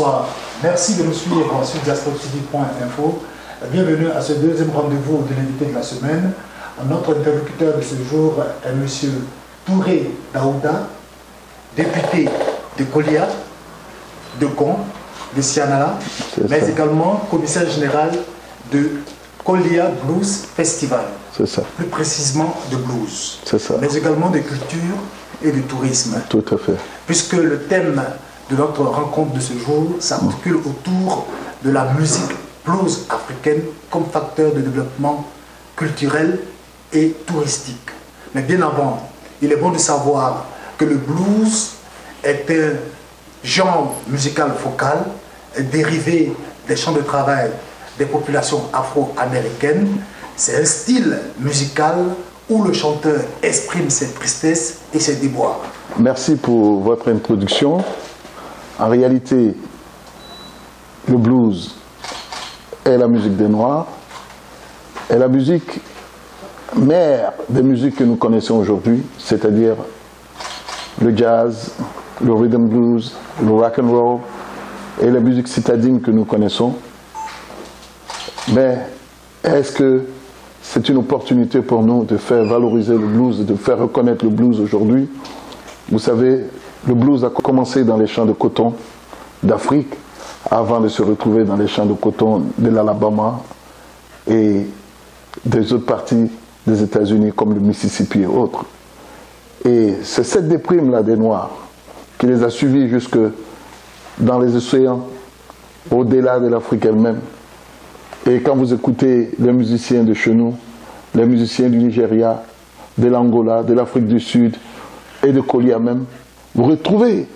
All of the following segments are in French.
Bonsoir, merci de nous suivre sur diasporatv.info. Bienvenue à ce deuxième rendez-vous de l'invité de la semaine. Notre interlocuteur de ce jour est M. Touré Daouda, député de Kolia, de Gon, de Sianala, mais également commissaire général de Kolia Blues Festival. C'est ça. Plus précisément de blues. C'est ça. Mais également de culture et de tourisme. Tout à fait. Puisque le thème de notre rencontre de ce jour s'articule autour de la musique blues africaine comme facteur de développement culturel et touristique. Mais bien avant, il est bon de savoir que le blues est un genre musical vocal dérivé des chants de travail des populations afro-américaines. C'est un style musical où le chanteur exprime ses tristesses et ses déboires. Merci pour votre introduction. En réalité, le blues est la musique des Noirs, est la musique mère des musiques que nous connaissons aujourd'hui, c'est-à-dire le jazz, le rhythm blues, le rock and roll et la musique citadine que nous connaissons. Mais est-ce que c'est une opportunité pour nous de faire valoriser le blues, de faire reconnaître le blues aujourd'hui? Vous savez, le blues a commencé dans les champs de coton d'Afrique avant de se retrouver dans les champs de coton de l'Alabama et des autres parties des États-Unis comme le Mississippi et autres. Et c'est cette déprime-là des Noirs qui les a suivis jusque dans les océans, au-delà de l'Afrique elle-même. Et quand vous écoutez les musiciens de chez nous, les musiciens du Nigeria, de l'Angola, de l'Afrique du Sud et de Kolia même, vous retrouvez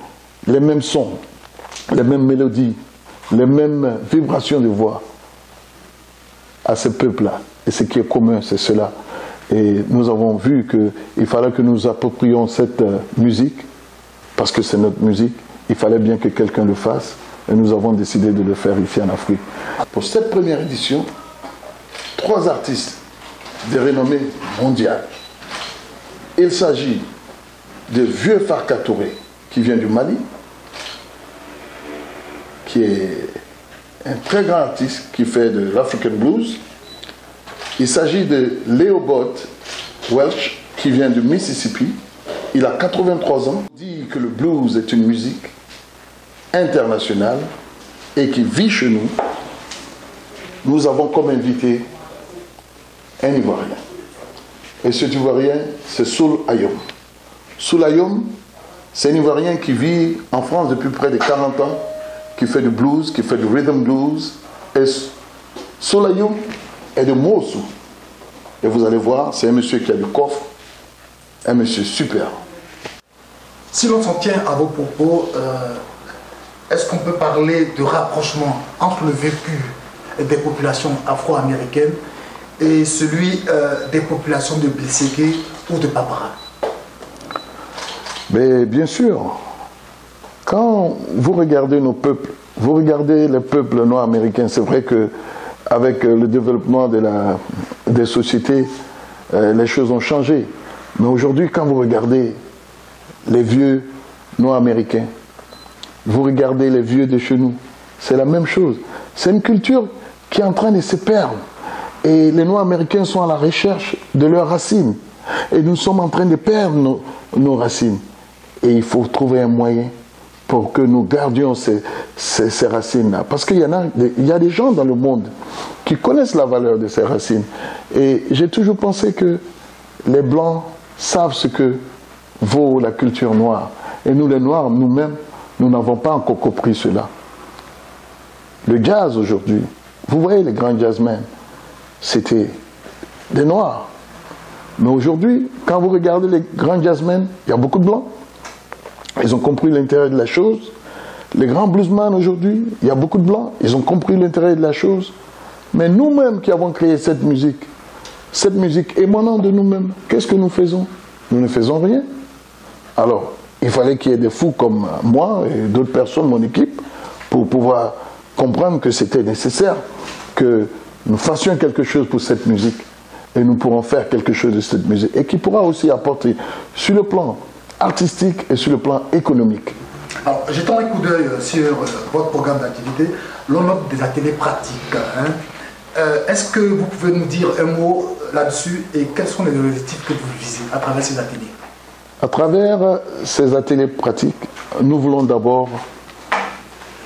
les mêmes sons, les mêmes mélodies, les mêmes vibrations de voix à ce peuple-là. Et ce qui est commun, c'est cela. Et nous avons vu qu'il fallait que nous approprions cette musique, parce que c'est notre musique, il fallait bien que quelqu'un le fasse, et nous avons décidé de le faire ici en Afrique. Pour cette première édition, 3 artistes de renommée mondiale. Il s'agit de Vieux Farka Touré, qui vient du Mali, qui est un très grand artiste qui fait de l'African Blues. Il s'agit de Leobot Welch, qui vient du Mississippi. Il a 83 ans. Il dit que le blues est une musique internationale et qui vit chez nous. Nous avons comme invité un Ivoirien. Et cet Ivoirien, c'est Soul Ayom. Soul Ayom, c'est un Ivoirien qui vit en France depuis près de 40 ans, qui fait du blues, qui fait du rhythm blues. Et Soul Ayom est de Mossou. Et vous allez voir, c'est un monsieur qui a du coffre, un monsieur super. Si l'on s'en tient à vos propos, est-ce qu'on peut parler de rapprochement entre le vécu des populations afro-américaines et celui des populations de Blességué ou de Papara? Mais bien sûr, quand vous regardez nos peuples, vous regardez les peuples noirs américains, c'est vrai qu'avec le développement des sociétés, les choses ont changé. Mais aujourd'hui, quand vous regardez les vieux noirs américains, vous regardez les vieux de chez nous, c'est la même chose. C'est une culture qui est en train de se perdre. Et les noirs américains sont à la recherche de leurs racines. Et nous sommes en train de perdre nos racines. Et il faut trouver un moyen pour que nous gardions ces racines-là. Parce qu'il y a des gens dans le monde qui connaissent la valeur de ces racines. Et j'ai toujours pensé que les Blancs savent ce que vaut la culture noire. Et nous, les Noirs, nous-mêmes, nous n'avons pas encore compris cela. Le jazz aujourd'hui, vous voyez les grands jazzmen, c'était des Noirs. Mais aujourd'hui, quand vous regardez les grands jazzmen, il y a beaucoup de Blancs. Ils ont compris l'intérêt de la chose. Les grands bluesmen aujourd'hui, il y a beaucoup de Blancs. Ils ont compris l'intérêt de la chose. Mais nous-mêmes qui avons créé cette musique émanant de nous-mêmes, qu'est-ce que nous faisons? Nous ne faisons rien. Alors, il fallait qu'il y ait des fous comme moi et d'autres personnes, mon équipe, pour pouvoir comprendre que c'était nécessaire que nous fassions quelque chose pour cette musique. Et nous pourrons faire quelque chose de cette musique. Et qui pourra aussi apporter sur le plan artistique et sur le plan économique. Alors, jetons un coup d'œil sur votre programme d'activité. L'on note des ateliers pratiques. Hein. Est-ce que vous pouvez nous dire un mot là-dessus et quels sont les objectifs que vous visez à travers ces ateliers? À travers ces ateliers pratiques, nous voulons d'abord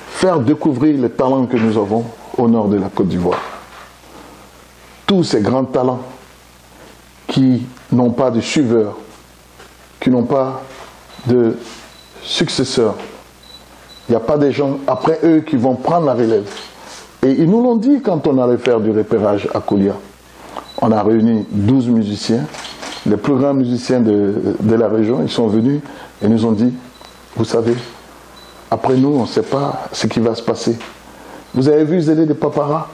faire découvrir les talents que nous avons au nord de la Côte d'Ivoire. Tous ces grands talents qui n'ont pas de suiveurs, qui n'ont pas de successeurs. Il n'y a pas des gens après eux qui vont prendre la relève. Et ils nous l'ont dit quand on allait faire du repérage à Kolia. On a réuni 12 musiciens, les plus grands musiciens de la région. Ils sont venus et nous ont dit, vous savez, après nous, on ne sait pas ce qui va se passer. Vous avez vu Zélé de Papara?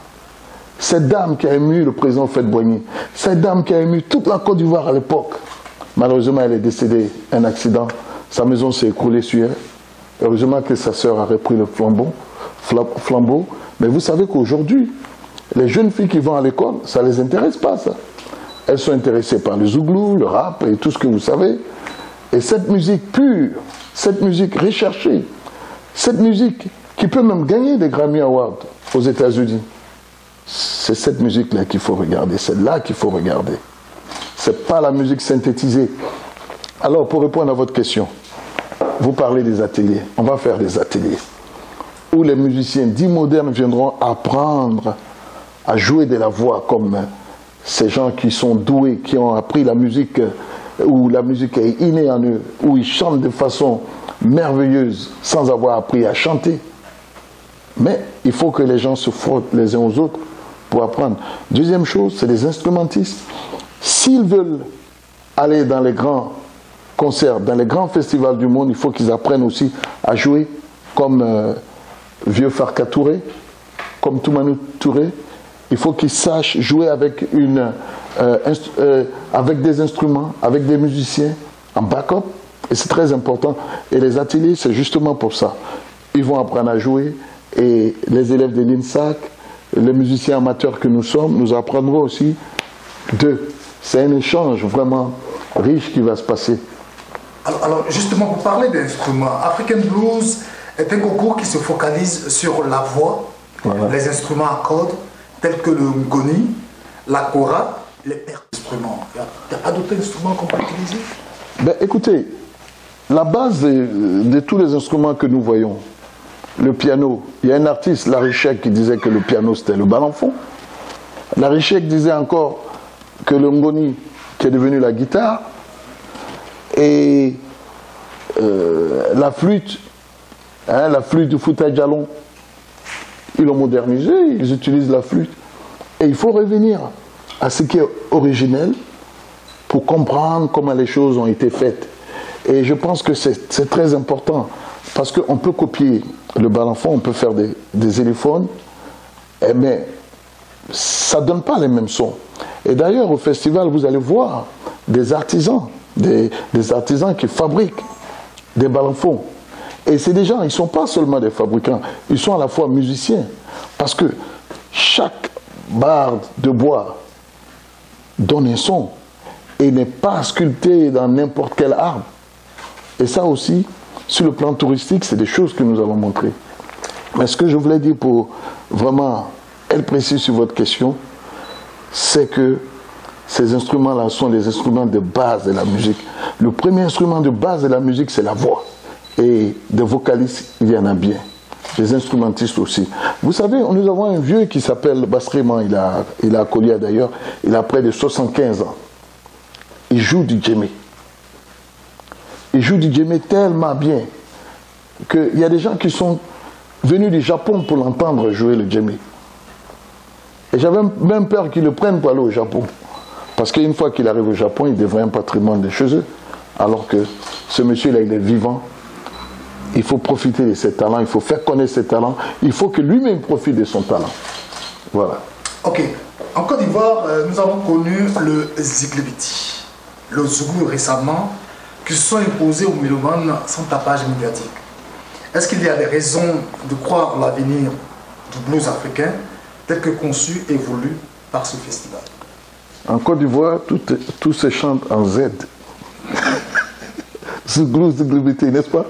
Cette dame qui a ému le président Houphouët-Boigny, cette dame qui a ému toute la Côte d'Ivoire à l'époque. Malheureusement, elle est décédée, un accident. Sa maison s'est écroulée sur elle. Heureusement que sa sœur a repris le flambeau. Mais vous savez qu'aujourd'hui, les jeunes filles qui vont à l'école, ça ne les intéresse pas, ça. Elles sont intéressées par le zouglou, le rap et tout ce que vous savez. Et cette musique pure, cette musique recherchée, cette musique qui peut même gagner des Grammy Awards aux États-Unis, c'est cette musique-là qu'il faut regarder, c'est là qu'il faut regarder. Ce n'est pas la musique synthétisée. Alors, pour répondre à votre question, vous parlez des ateliers. On va faire des ateliers où les musiciens dits modernes viendront apprendre à jouer de la voix comme ces gens qui sont doués, qui ont appris la musique, où la musique est innée en eux, où ils chantent de façon merveilleuse sans avoir appris à chanter. Mais il faut que les gens se frottent les uns aux autres pour apprendre. Deuxième chose, c'est les instrumentistes. S'ils veulent aller dans les grands concerts, dans les grands festivals du monde, il faut qu'ils apprennent aussi à jouer comme Vieux Farka Touré, comme Toumanou Touré. Il faut qu'ils sachent jouer avec, avec des instruments, avec des musiciens en backup. Et c'est très important. Et les ateliers, c'est justement pour ça. Ils vont apprendre à jouer. Et les élèves de l'INSAC, les musiciens amateurs que nous sommes, nous apprendrons aussi d'eux. C'est un échange vraiment riche qui va se passer. Alors justement, vous parlez d'instruments. African Blues est un concours qui se focalise sur la voix, voilà, les instruments à cordes, tels que le ngoni, la kora, les instruments. Il n'y a pas d'autres instruments qu'on peut utiliser? Ben, écoutez, la base de tous les instruments que nous voyons, le piano, il y a un artiste, Larry Sheck, qui disait que le piano c'était le balanfon. Larry Sheck disait encore que le ngoni, qui est devenu la guitare, et la flûte du Fouta Djalon, ils l'ont modernisé, ils utilisent la flûte. Et il faut revenir à ce qui est originel pour comprendre comment les choses ont été faites. Et je pense que c'est très important, parce qu'on peut copier le balanfon, on peut faire des éléphones, mais ça ne donne pas les mêmes sons. Et d'ailleurs, au festival, vous allez voir des artisans, des artisans qui fabriquent des balanfons. Et c'est des gens, ils ne sont pas seulement des fabricants, ils sont à la fois musiciens. Parce que chaque barre de bois donne un son et n'est pas sculpté dans n'importe quel arbre. Et ça aussi, sur le plan touristique, c'est des choses que nous allons montrer. Mais ce que je voulais dire pour vraiment être précis sur votre question, c'est que ces instruments-là sont les instruments de base de la musique. Le premier instrument de base de la musique, c'est la voix. Et des vocalistes, il y en a bien. Des instrumentistes aussi. Vous savez, nous avons un vieux qui s'appelle Basréman, il a à Kolia d'ailleurs, il a près de 75 ans. Il joue du djemé. Il joue du djemé tellement bien qu'il y a des gens qui sont venus du Japon pour l'entendre jouer le djemé. Et j'avais même peur qu'ils le prennent pour aller au Japon. Parce qu'une fois qu'il arrive au Japon, il devient un patrimoine de chez eux. Alors que ce monsieur-là, il est vivant. Il faut profiter de ses talents, il faut faire connaître ses talents. Il faut que lui-même profite de son talent. Voilà. Ok. En Côte d'Ivoire, nous avons connu le Ziglibiti, le Zougou récemment, qui se sont imposés aux mélomanes sans tapage médiatique. Est-ce qu'il y a des raisons de croire l'avenir du blues africain tel que conçu et voulu par ce festival? En Côte d'Ivoire, tout se chante en Z. Zouglou, Ziglibiti, n'est-ce pas?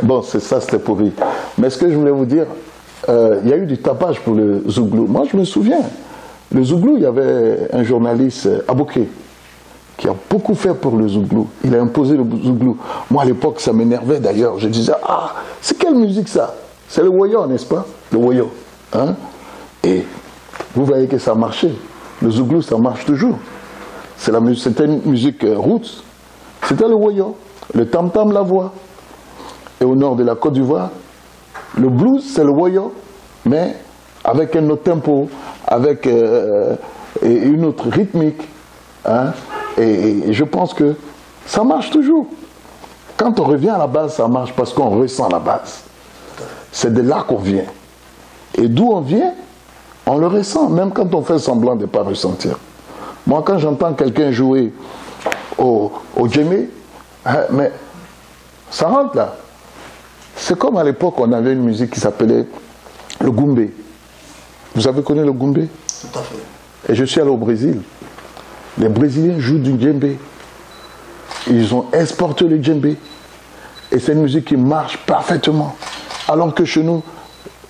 Bon, c'est ça, c'était pour rire. Mais ce que je voulais vous dire, il y a eu du tapage pour le Zouglou. Moi, je me souviens, le Zouglou, il y avait un journaliste, Abouké, qui a beaucoup fait pour le Zouglou. Il a imposé le Zouglou. Moi, à l'époque, ça m'énervait d'ailleurs. Je disais, ah, c'est quelle musique ça? C'est le woyo, n'est-ce pas? Le woyo. Hein? Et vous voyez que ça marchait. Le Zouglou, ça marche toujours. C'était une musique roots. C'était le woyo. Le tam-tam, la voix. Et au nord de la Côte d'Ivoire, le blues, c'est le woyo, mais avec un autre tempo, avec une autre rythmique. Hein? Et je pense que ça marche toujours. Quand on revient à la base, ça marche parce qu'on ressent la base. C'est de là qu'on vient. Et d'où on vient, on le ressent, même quand on fait semblant de ne pas ressentir. Moi, quand j'entends quelqu'un jouer au djembé, hein, mais ça rentre là. C'est comme à l'époque, on avait une musique qui s'appelait le goumbé. Vous avez connu le goumbé? Tout à fait. Et je suis allé au Brésil. Les Brésiliens jouent du djembé. Ils ont exporté le djembé. Et c'est une musique qui marche parfaitement. Alors que chez nous,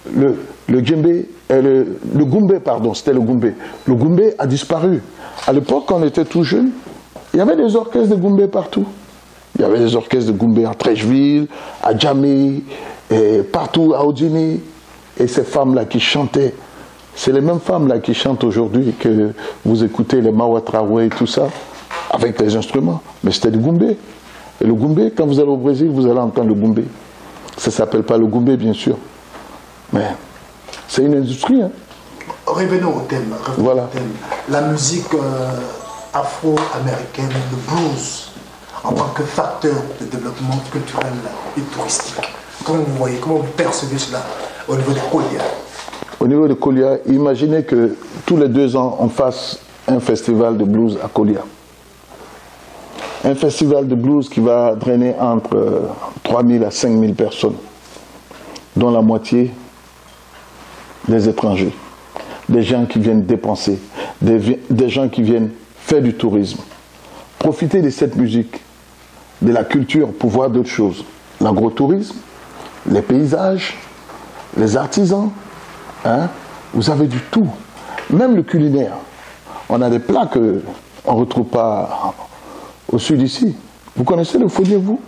le djembé, le goumbé, pardon, c'était le goumbé. Le goumbé a disparu. À l'époque, quand on était tout jeune, il y avait des orchestres de goumbé partout. Il y avait des orchestres de goumbé à Trècheville, à Djamé, et partout à Odini. Et ces femmes-là qui chantaient, c'est les mêmes femmes-là qui chantent aujourd'hui que vous écoutez les Mawa Traoré et tout ça, avec les instruments. Mais c'était du goumbé. Et le goumbé, quand vous allez au Brésil, vous allez entendre le goumbé. Ça ne s'appelle pas le goumbé, bien sûr. Mais c'est une industrie. Hein. Revenons au thème. Voilà. La musique afro-américaine, le blues, en tant que facteur de développement culturel et touristique. Comment vous voyez, comment vous percevez cela au niveau de Kolia? Au niveau de Kolia, imaginez que tous les 2 ans, on fasse un festival de blues à Kolia. Un festival de blues qui va drainer entre 3 000 à 5 000 personnes, dont la moitié des étrangers, des gens qui viennent dépenser, des gens qui viennent faire du tourisme. Profitez de cette musique, de la culture pour voir d'autres choses. L'agrotourisme, les paysages, les artisans, hein? Vous avez du tout. Même le culinaire. On a des plats qu'on ne retrouve pas au sud ici. Vous connaissez le fonio, vous?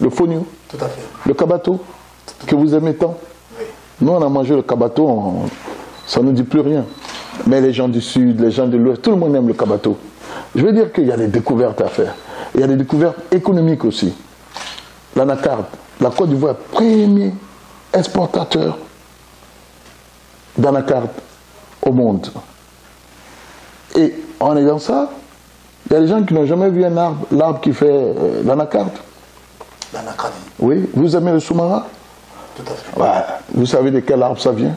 Le fonio? Tout à fait. Le kabato, que vous aimez tant? Oui. Nous, on a mangé le kabato, ça ne nous dit plus rien. Mais les gens du sud, les gens de l'ouest, tout le monde aime le kabato. Je veux dire qu'il y a des découvertes à faire. Il y a des découvertes économiques aussi. L'anacarde, la Côte d'Ivoire, premier exportateur d'anacarde au monde. Et en ayant ça, il y a des gens qui n'ont jamais vu un arbre, l'arbre qui fait l'anacarde. L'anacarde. Oui, vous aimez le soumara? Tout à fait. Ouais. Vous savez de quel arbre ça vient?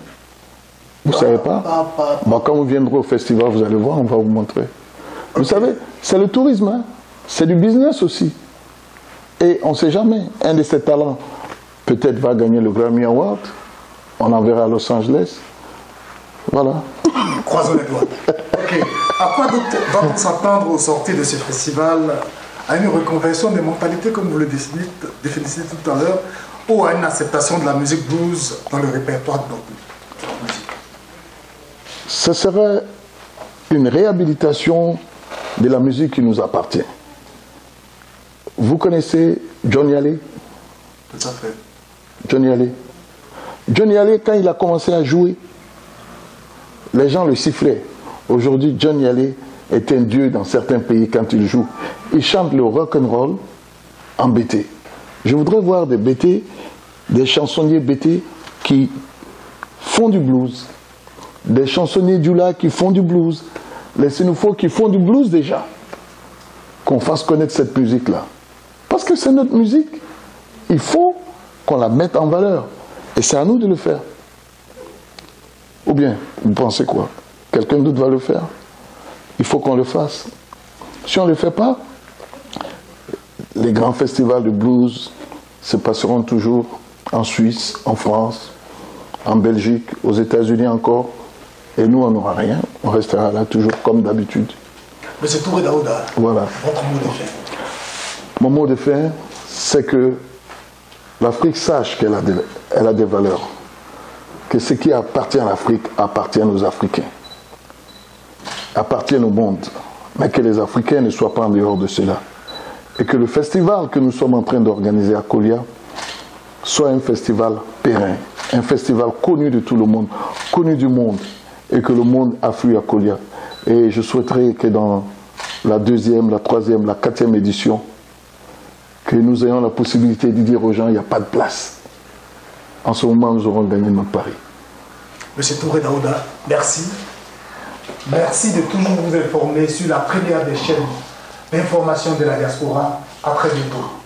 Vous ne savez pas? Bon, quand vous viendrez au festival, vous allez voir, on va vous montrer. Vous savez, c'est le tourisme, hein? C'est du business aussi. Et on ne sait jamais, un de ces talents peut-être va gagner le Grammy Award, on enverra à Los Angeles. Voilà. Croisons les doigts. Ok. À quoi va-t-on s'attendre au sortir de ce festival? À une reconversion des mentalités, comme vous le définissez tout à l'heure, ou à une acceptation de la musique blues dans le répertoire de notre musique? Ce serait une réhabilitation de la musique qui nous appartient. Vous connaissez Johnny Hallyday? Tout à fait. Johnny Hallyday. Johnny Hallyday, quand il a commencé à jouer, les gens le sifflaient. Aujourd'hui, Johnny Hallyday est un dieu dans certains pays quand il joue. Il chante le rock'n'roll en bété. Je voudrais voir des bétés, des chansonniers bétés qui font du blues, des chansonniers du lac qui font du blues, les Sénoufos qui font du blues déjà. Qu'on fasse connaître cette musique-là. Parce que c'est notre musique. Il faut qu'on la mette en valeur. Et c'est à nous de le faire. Ou bien, vous pensez quoi? Quelqu'un d'autre va le faire? Il faut qu'on le fasse. Si on ne le fait pas, les grands festivals de blues se passeront toujours en Suisse, en France, en Belgique, aux États-Unis encore. Et nous, on n'aura rien. On restera là toujours comme d'habitude. Monsieur Touré Daouda, voilà. Votre mot de fin. Mon mot de fin, c'est que l'Afrique sache qu'elle a des valeurs, que ce qui appartient à l'Afrique appartient aux Africains, appartient au monde, mais que les Africains ne soient pas en dehors de cela. Et que le festival que nous sommes en train d'organiser à Kolia soit un festival périn, un festival connu de tout le monde, connu du monde, et que le monde afflue à Kolia. Et je souhaiterais que dans la 2e, la 3e, la 4e édition, que nous ayons la possibilité de dire aux gens, il n'y a pas de place. En ce moment, nous aurons gagné notre pari. Monsieur Touré Daouda, merci. Merci de toujours vous informer sur la première des chaînes d'information de la diaspora. À très bientôt.